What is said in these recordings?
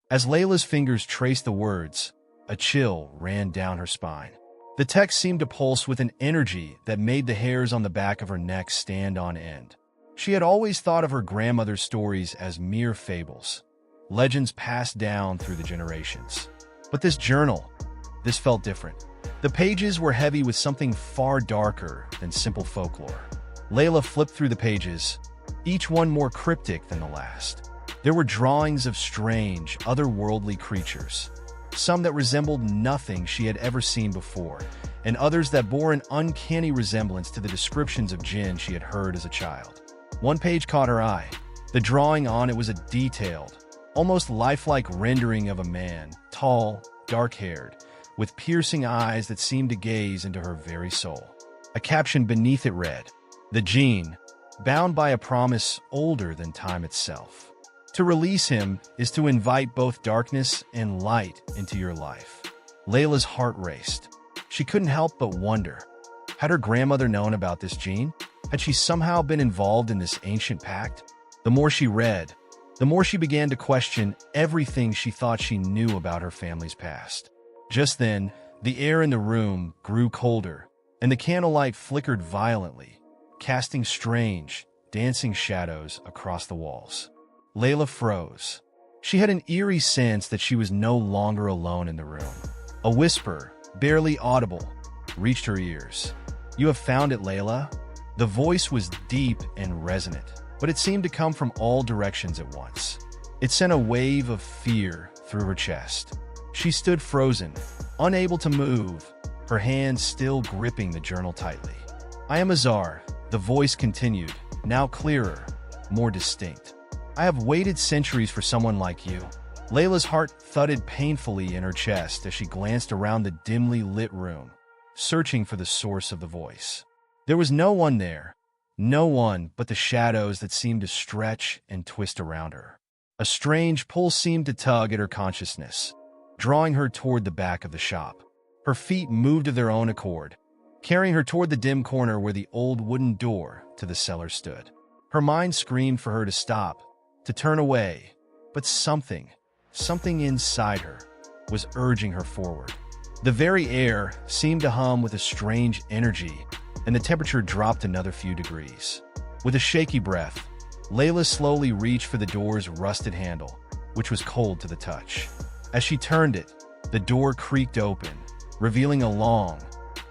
As Layla's fingers traced the words, a chill ran down her spine. The text seemed to pulse with an energy that made the hairs on the back of her neck stand on end. She had always thought of her grandmother's stories as mere fables, legends passed down through the generations. But this journal, this felt different. The pages were heavy with something far darker than simple folklore. Layla flipped through the pages, each one more cryptic than the last. There were drawings of strange, otherworldly creatures, some that resembled nothing she had ever seen before, and others that bore an uncanny resemblance to the descriptions of Jinn she had heard as a child. One page caught her eye. The drawing on it was a detailed, almost lifelike rendering of a man, tall, dark-haired, with piercing eyes that seemed to gaze into her very soul. A caption beneath it read, "The Jinn, bound by a promise older than time itself. To release him is to invite both darkness and light into your life." Layla's heart raced. She couldn't help but wonder, had her grandmother known about this Jinn? Had she somehow been involved in this ancient pact? The more she read, the more she began to question everything she thought she knew about her family's past. Just then, the air in the room grew colder, and the candlelight flickered violently, casting strange, dancing shadows across the walls. Layla froze. She had an eerie sense that she was no longer alone in the room. A whisper, barely audible, reached her ears. "You have found it, Layla?" The voice was deep and resonant, but it seemed to come from all directions at once. It sent a wave of fear through her chest. She stood frozen, unable to move, her hands still gripping the journal tightly. "I am Azar," the voice continued, now clearer, more distinct. "I have waited centuries for someone like you." Layla's heart thudded painfully in her chest as she glanced around the dimly lit room, searching for the source of the voice. There was no one there, no one but the shadows that seemed to stretch and twist around her. A strange pull seemed to tug at her consciousness, drawing her toward the back of the shop. Her feet moved of their own accord, carrying her toward the dim corner where the old wooden door to the cellar stood. Her mind screamed for her to stop, to turn away, but something inside her was urging her forward. The very air seemed to hum with a strange energy, and the temperature dropped another few degrees. With a shaky breath, Layla slowly reached for the door's rusted handle, which was cold to the touch. As she turned it, the door creaked open, revealing a long,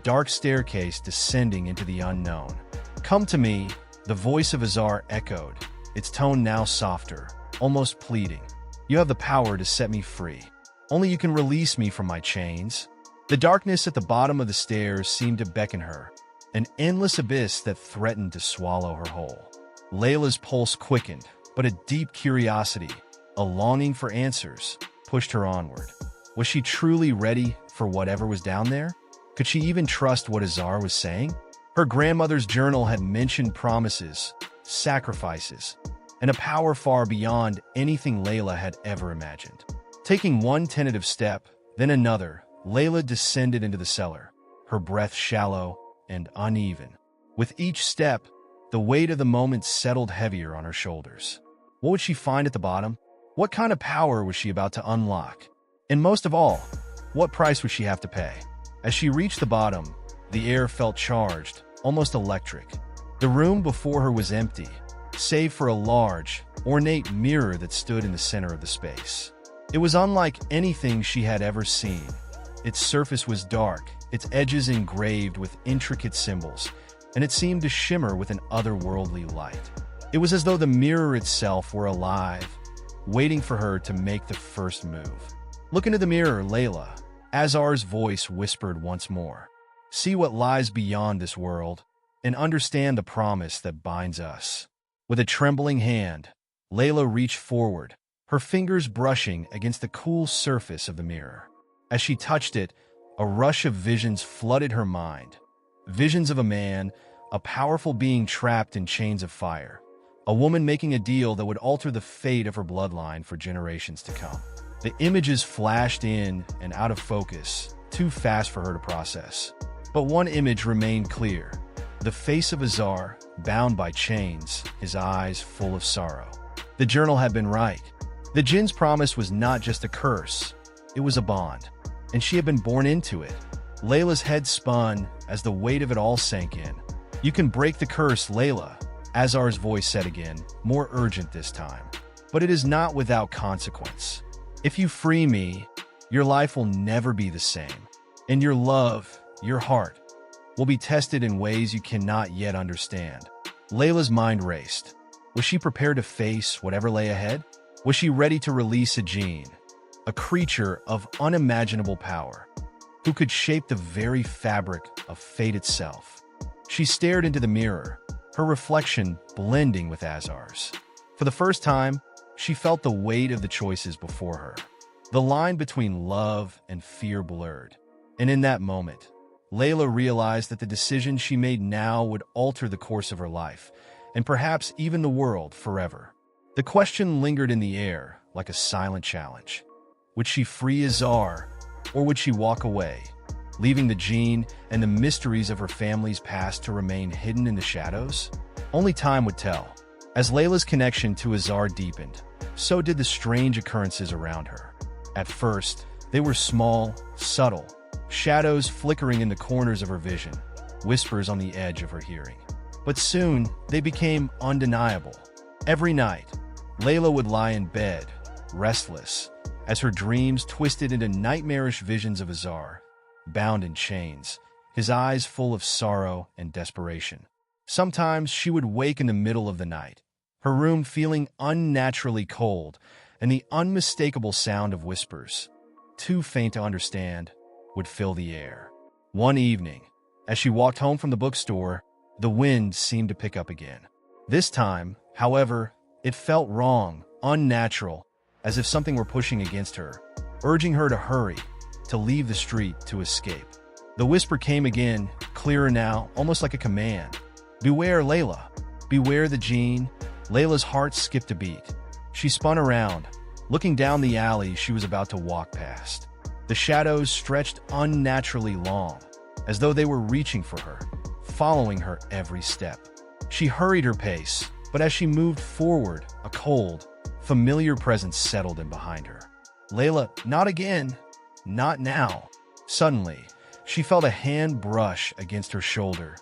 dark staircase descending into the unknown. "Come to me," the voice of Azar echoed, its tone now softer, almost pleading. "You have the power to set me free. Only you can release me from my chains." The darkness at the bottom of the stairs seemed to beckon her, an endless abyss that threatened to swallow her whole. Layla's pulse quickened, but a deep curiosity, a longing for answers, pushed her onward. Was she truly ready for whatever was down there? Could she even trust what Azar was saying? Her grandmother's journal had mentioned promises, sacrifices, and a power far beyond anything Layla had ever imagined. Taking one tentative step, then another, Layla descended into the cellar, her breath shallow and uneven. With each step, the weight of the moment settled heavier on her shoulders. What would she find at the bottom? What kind of power was she about to unlock? And most of all, what price would she have to pay? As she reached the bottom, the air felt charged, almost electric. The room before her was empty, save for a large, ornate mirror that stood in the center of the space. It was unlike anything she had ever seen. Its surface was dark, its edges engraved with intricate symbols, and it seemed to shimmer with an otherworldly light. It was as though the mirror itself were alive, waiting for her to make the first move. "Look into the mirror, Layla," Azar's voice whispered once more. "See what lies beyond this world, and understand the promise that binds us." With a trembling hand, Layla reached forward, her fingers brushing against the cool surface of the mirror. As she touched it, a rush of visions flooded her mind. Visions of a man, a powerful being trapped in chains of fire. A woman making a deal that would alter the fate of her bloodline for generations to come. The images flashed in and out of focus, too fast for her to process. But one image remained clear. The face of Azar, bound by chains, his eyes full of sorrow. The journal had been right. The Jinn's promise was not just a curse, it was a bond, and she had been born into it. Layla's head spun as the weight of it all sank in. "You can break the curse, Layla," Azar's voice said again, more urgent this time. "But it is not without consequence. If you free me, your life will never be the same, and your love, your heart, will be tested in ways you cannot yet understand." Layla's mind raced. Was she prepared to face whatever lay ahead? Was she ready to release a Jinn, a creature of unimaginable power, who could shape the very fabric of fate itself? She stared into the mirror, her reflection blending with Azar's. For the first time, she felt the weight of the choices before her. The line between love and fear blurred. And in that moment, Layla realized that the decision she made now would alter the course of her life, and perhaps even the world forever. The question lingered in the air like a silent challenge. Would she free Azar, or would she walk away, leaving the Jinn and the mysteries of her family's past to remain hidden in the shadows? Only time would tell. As Layla's connection to Azar deepened, so did the strange occurrences around her. At first, they were small, subtle, shadows flickering in the corners of her vision, whispers on the edge of her hearing. But soon, they became undeniable. Every night, Layla would lie in bed, restless, as her dreams twisted into nightmarish visions of Azar, bound in chains, his eyes full of sorrow and desperation. Sometimes she would wake in the middle of the night, her room feeling unnaturally cold, and the unmistakable sound of whispers, too faint to understand, would fill the air. One evening, as she walked home from the bookstore, the wind seemed to pick up again. This time, however, it felt wrong, unnatural, as if something were pushing against her, urging her to hurry, to leave the street, to escape. The whisper came again, clearer now, almost like a command. "Beware, Layla. Beware the Jinn." Layla's heart skipped a beat. She spun around, looking down the alley she was about to walk past. The shadows stretched unnaturally long, as though they were reaching for her, following her every step. She hurried her pace, but as she moved forward, a cold, familiar presence settled in behind her. "Layla, not again. Not now." Suddenly, she felt a hand brush against her shoulder.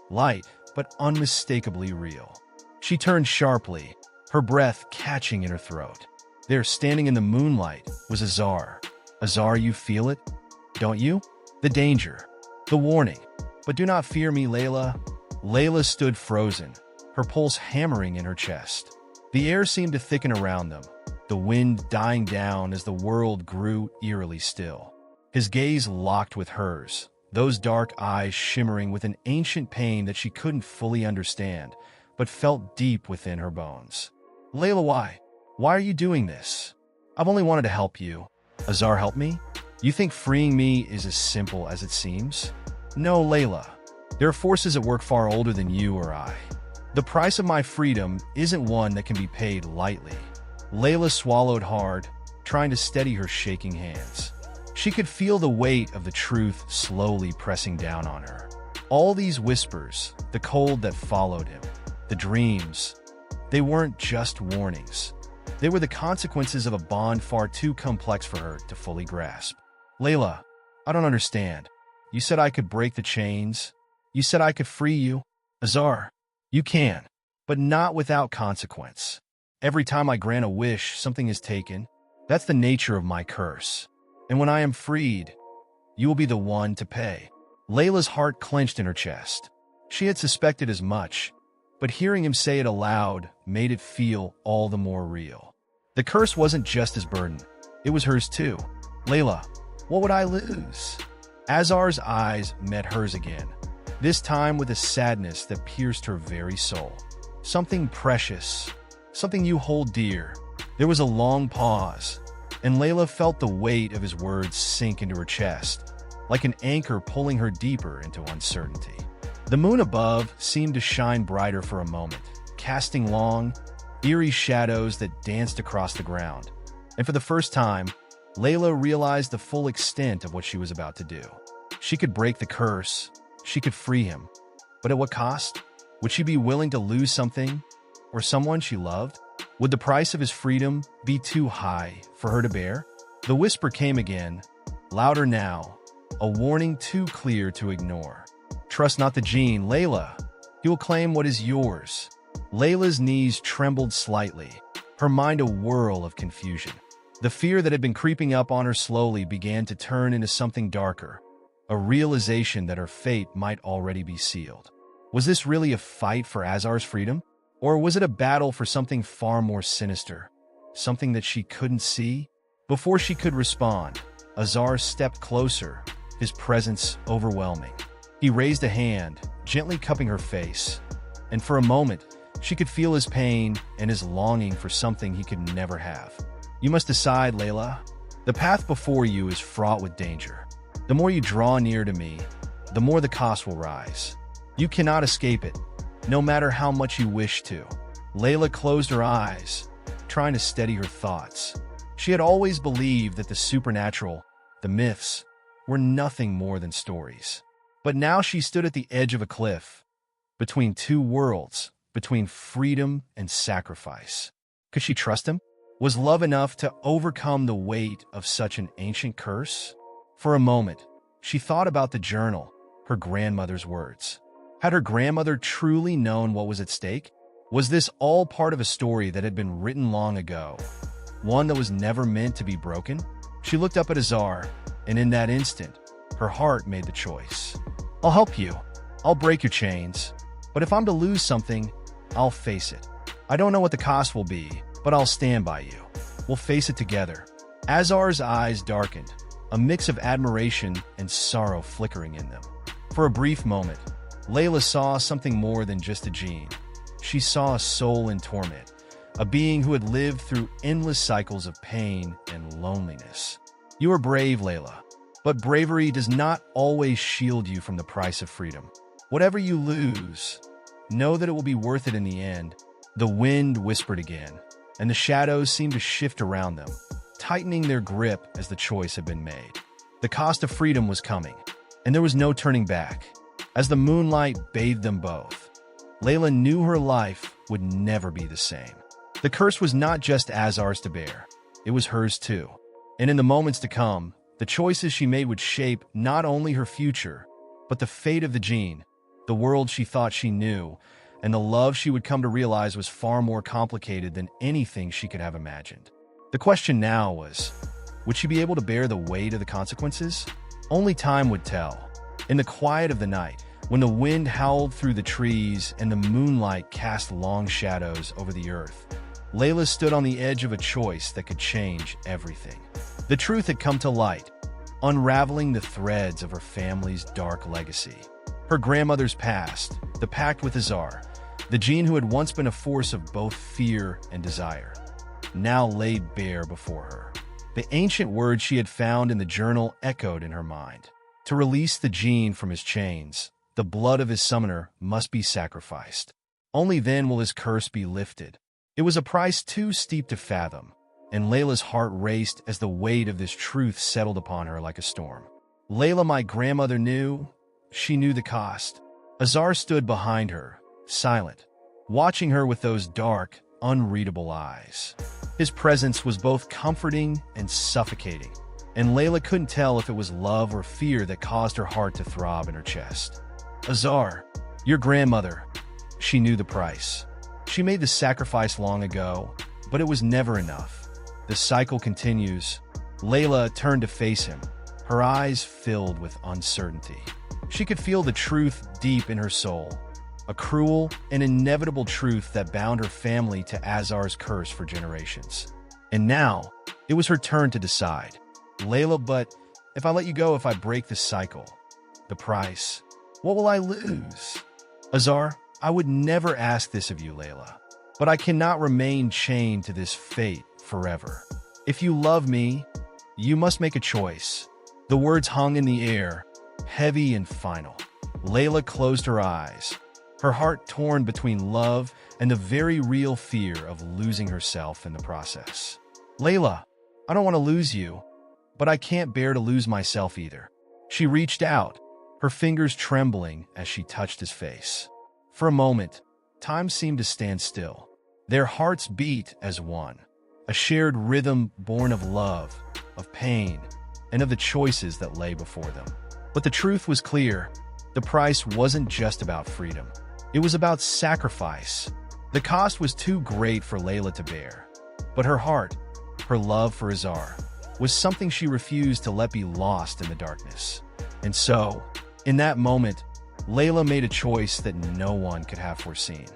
Light, but unmistakably real. She turned sharply, her breath catching in her throat. There, standing in the moonlight, was Azar. "Azar, you feel it? Don't you? The danger. The warning. But do not fear me, Layla." Layla stood frozen, her pulse hammering in her chest. The air seemed to thicken around them, the wind dying down as the world grew eerily still. His gaze locked with hers, those dark eyes shimmering with an ancient pain that she couldn't fully understand, but felt deep within her bones. "Layla, why? Why are you doing this? I've only wanted to help you." "Azar, help me? You think freeing me is as simple as it seems?" "No, Layla. There are forces at work far older than you or I. The price of my freedom isn't one that can be paid lightly." Layla swallowed hard, trying to steady her shaking hands. She could feel the weight of the truth slowly pressing down on her. All these whispers, the cold that followed him, the dreams, they weren't just warnings. They were the consequences of a bond far too complex for her to fully grasp. "Layla, I don't understand. You said I could break the chains. You said I could free you. Azar, you can, but not without consequence. Every time I grant a wish, something is taken. That's the nature of my curse. And when I am freed, you will be the one to pay." Layla's heart clenched in her chest. She had suspected as much, but hearing him say it aloud made it feel all the more real. The curse wasn't just his burden, it was hers too. "Layla, what would I lose?" Azar's eyes met hers again, this time with a sadness that pierced her very soul. "Something precious, something you hold dear." There was a long pause, and Layla felt the weight of his words sink into her chest, like an anchor pulling her deeper into uncertainty. The moon above seemed to shine brighter for a moment, casting long, eerie shadows that danced across the ground. And for the first time, Layla realized the full extent of what she was about to do. She could break the curse, she could free him, but at what cost? Would she be willing to lose something, or someone she loved? Would the price of his freedom be too high for her to bear? The whisper came again, louder now, a warning too clear to ignore. Trust not the Jinn, Layla. He will claim what is yours. Layla's knees trembled slightly, her mind a whirl of confusion. The fear that had been creeping up on her slowly began to turn into something darker, a realization that her fate might already be sealed. Was this really a fight for Azar's freedom? Or was it a battle for something far more sinister? Something that she couldn't see? Before she could respond, Azar stepped closer, his presence overwhelming. He raised a hand, gently cupping her face, and for a moment, she could feel his pain and his longing for something he could never have. You must decide, Layla. The path before you is fraught with danger. The more you draw near to me, the more the cost will rise. You cannot escape it, no matter how much you wish to. Layla closed her eyes, trying to steady her thoughts. She had always believed that the supernatural, the myths, were nothing more than stories. But now she stood at the edge of a cliff, between two worlds, between freedom and sacrifice. Could she trust him? Was love enough to overcome the weight of such an ancient curse? For a moment, she thought about the journal, her grandmother's words. Had her grandmother truly known what was at stake? Was this all part of a story that had been written long ago, one that was never meant to be broken? She looked up at Azar, and in that instant, her heart made the choice. I'll help you. I'll break your chains. But if I'm to lose something, I'll face it. I don't know what the cost will be, but I'll stand by you. We'll face it together. Azar's eyes darkened, a mix of admiration and sorrow flickering in them. For a brief moment, Layla saw something more than just a Jinn. She saw a soul in torment, a being who had lived through endless cycles of pain and loneliness. You are brave, Layla, but bravery does not always shield you from the price of freedom. Whatever you lose, know that it will be worth it in the end. The wind whispered again, and the shadows seemed to shift around them, tightening their grip as the choice had been made. The cost of freedom was coming, and there was no turning back. As the moonlight bathed them both, Layla knew her life would never be the same. The curse was not just Azar's to bear, it was hers too. And in the moments to come, the choices she made would shape not only her future, but the fate of the Jinn, the world she thought she knew, and the love she would come to realize was far more complicated than anything she could have imagined. The question now was, would she be able to bear the weight of the consequences? Only time would tell. In the quiet of the night, when the wind howled through the trees and the moonlight cast long shadows over the earth, Layla stood on the edge of a choice that could change everything. The truth had come to light, unraveling the threads of her family's dark legacy. Her grandmother's past, the pact with Azar, the Jinn who had once been a force of both fear and desire, now laid bare before her. The ancient words she had found in the journal echoed in her mind. To release the Jinn from his chains, the blood of his summoner must be sacrificed. Only then will his curse be lifted. It was a price too steep to fathom, and Layla's heart raced as the weight of this truth settled upon her like a storm. Layla, my grandmother, knew. She knew the cost. Azar stood behind her, silent, watching her with those dark, unreadable eyes. His presence was both comforting and suffocating, and Layla couldn't tell if it was love or fear that caused her heart to throb in her chest. Azar, your grandmother, she knew the price. She made the sacrifice long ago, but it was never enough. The cycle continues. Layla turned to face him, her eyes filled with uncertainty. She could feel the truth deep in her soul, a cruel and inevitable truth that bound her family to Azar's curse for generations. And now, it was her turn to decide. Layla, but if I let you go, if I break this cycle, the price, what will I lose? Azar, I would never ask this of you, Layla, but I cannot remain chained to this fate forever. If you love me, you must make a choice. The words hung in the air, heavy and final. Layla closed her eyes, her heart torn between love and the very real fear of losing herself in the process. Layla, I don't want to lose you, but I can't bear to lose myself either. She reached out, her fingers trembling as she touched his face. For a moment, time seemed to stand still. Their hearts beat as one, a shared rhythm born of love, of pain, and of the choices that lay before them. But the truth was clear. The price wasn't just about freedom. It was about sacrifice. The cost was too great for Layla to bear. But her heart, her love for Azar, was something she refused to let be lost in the darkness. And so, in that moment, Layla made a choice that no one could have foreseen.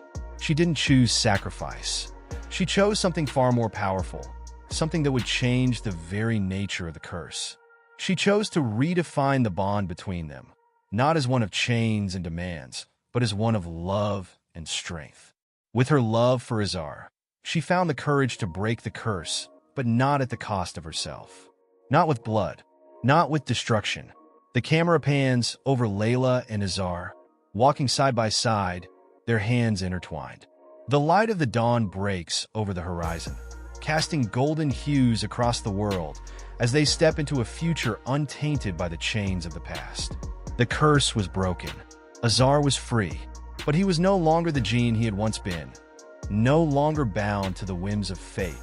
She didn't choose sacrifice. She chose something far more powerful, something that would change the very nature of the curse. She chose to redefine the bond between them, not as one of chains and demands, but as one of love and strength. With her love for Azar, she found the courage to break the curse, but not at the cost of herself. Not with blood, not with destruction. The camera pans over Layla and Azar, walking side by side, their hands intertwined. The light of the dawn breaks over the horizon, casting golden hues across the world as they step into a future untainted by the chains of the past. The curse was broken. Azar was free, but he was no longer the Jinn he had once been, no longer bound to the whims of fate,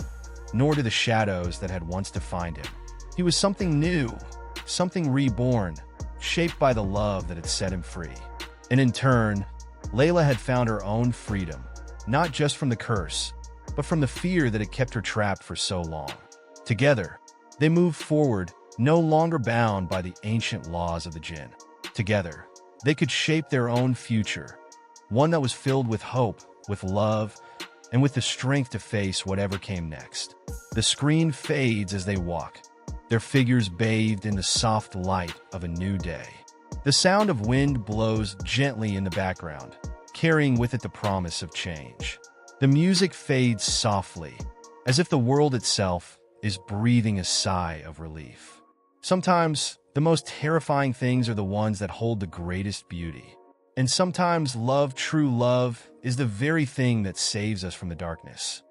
nor to the shadows that had once defined him. He was something new, something reborn, shaped by the love that had set him free. And in turn, Layla had found her own freedom, not just from the curse, but from the fear that had kept her trapped for so long. Together, they moved forward, no longer bound by the ancient laws of the Jinn. Together, they could shape their own future, one that was filled with hope, with love, and with the strength to face whatever came next. The screen fades as they walk, their figures bathed in the soft light of a new day. The sound of wind blows gently in the background, carrying with it the promise of change. The music fades softly, as if the world itself is breathing a sigh of relief. Sometimes, the most terrifying things are the ones that hold the greatest beauty. And sometimes love, true love, is the very thing that saves us from the darkness.